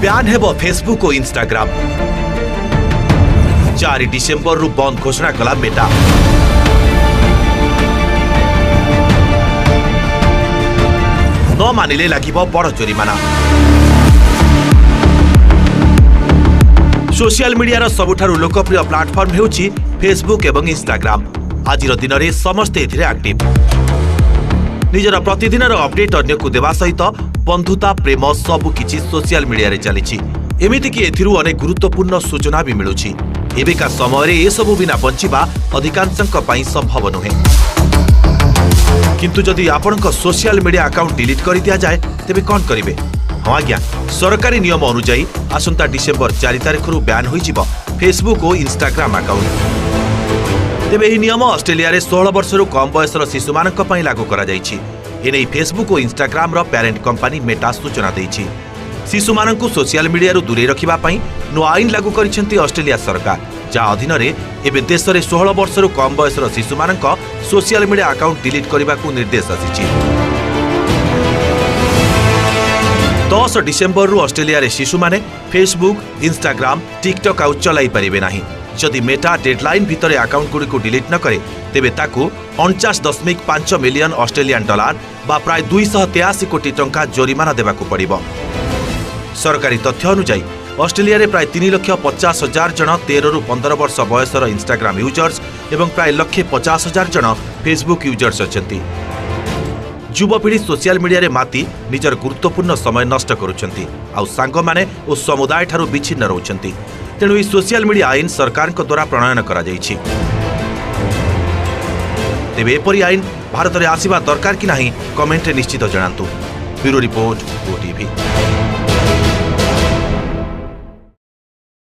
ब्यान हेबो फेसबुक और इंस्टाग्राम। 4 डिसेम्बर रु बंद घोषणा कला मेटा। न मानिले लागिबो बड़ जोरिमाना। सोशल मीडिया सबुठारु लोकप्रिय प्लाटफर्म हेउची फेसबुक एवं इंस्टाग्राम। आज दिन में समस्ते एथिरे एक्टिव। निजर प्रतिदिन अपडेट अन्य को देवा सहित बंधुता प्रेम सबु किछि सोशल मीडिया रे चलीछि। एमिति कि एथिरु अनेक गुरुत्वपूर्ण सूचना भी मिलुछि। एबेका समय रे ए सबु बिना बंचिबा अधिकांशक पई संभव नुहे। किंतु जदि आपनक सोशल मीडिया अकाउंट डिलीट कर दिया जाए तेबे कोन करिवे? हाँ आज्ञा, सरकारी नियम अनुसार आसंता डिसेम्बर 4 तारिख रु बैन होइजिबो फेसबुक और इंस्टाग्राम अकाउंट। तेबे यह नियम ऑस्ट्रेलिया रे 16 वर्ष रु कम बयसर शिशु मानक पई लागू करा जायछि। एनै फेसबुक और इंस्टाग्राम रो पेरेंट कंपनी मेटा सूचना दैछि। शिशु मानक सोशल मीडिया रु दूरे रखिबा पई नो आईन लागू करिसेंती ऑस्ट्रेलिया सरकार, जा अधीन रे एबे देश रे 16 वर्ष रु कम बयसर शिशु मानक सोशल मीडिया अकाउंट डिलीट करबा को निर्देश आसिछि। 10 डिसेम्बर रु ऑस्ट्रेलिया रे शिशु माने फेसबुक, इंस्टाग्राम, टिकटॉक आउ चलाई परिबे नाही। जदि मेटा डेडलाइन भितर अकाउंट गुडी को डिलीट न करे तेबे ताकू 49.5 मिलियन ऑस्ट्रेलियन डॉलर बा प्राय 283 कोटी टंका जोरिमाना देबाकू पड़िबो। सरकारी तथ्य अनुसार ऑस्ट्रेलिया रे प्राय 3,50,000 जन 13 रु 15 वर्ष बयसर इंस्टाग्राम यूजर्स एवं प्राय 1,50,000 जन फेसबुक यूजर्स अछंती। युवपीढ़ी सोशल मीडिया रे माती निजर गुरुत्वपूर्ण समय नष्ट करुछंती आउ सांग माने ओ समुदाय ठारू विच्छिन्न रहउछंती। तेणु ई सोशल मीडिया आईन सरकार द्वारा प्रणयन करा जायछि। तेबे एपरि आईन भारत में आसिबा दरकार कि नाही कमेंट रे निश्चित जणांतु। Bureau report OTV.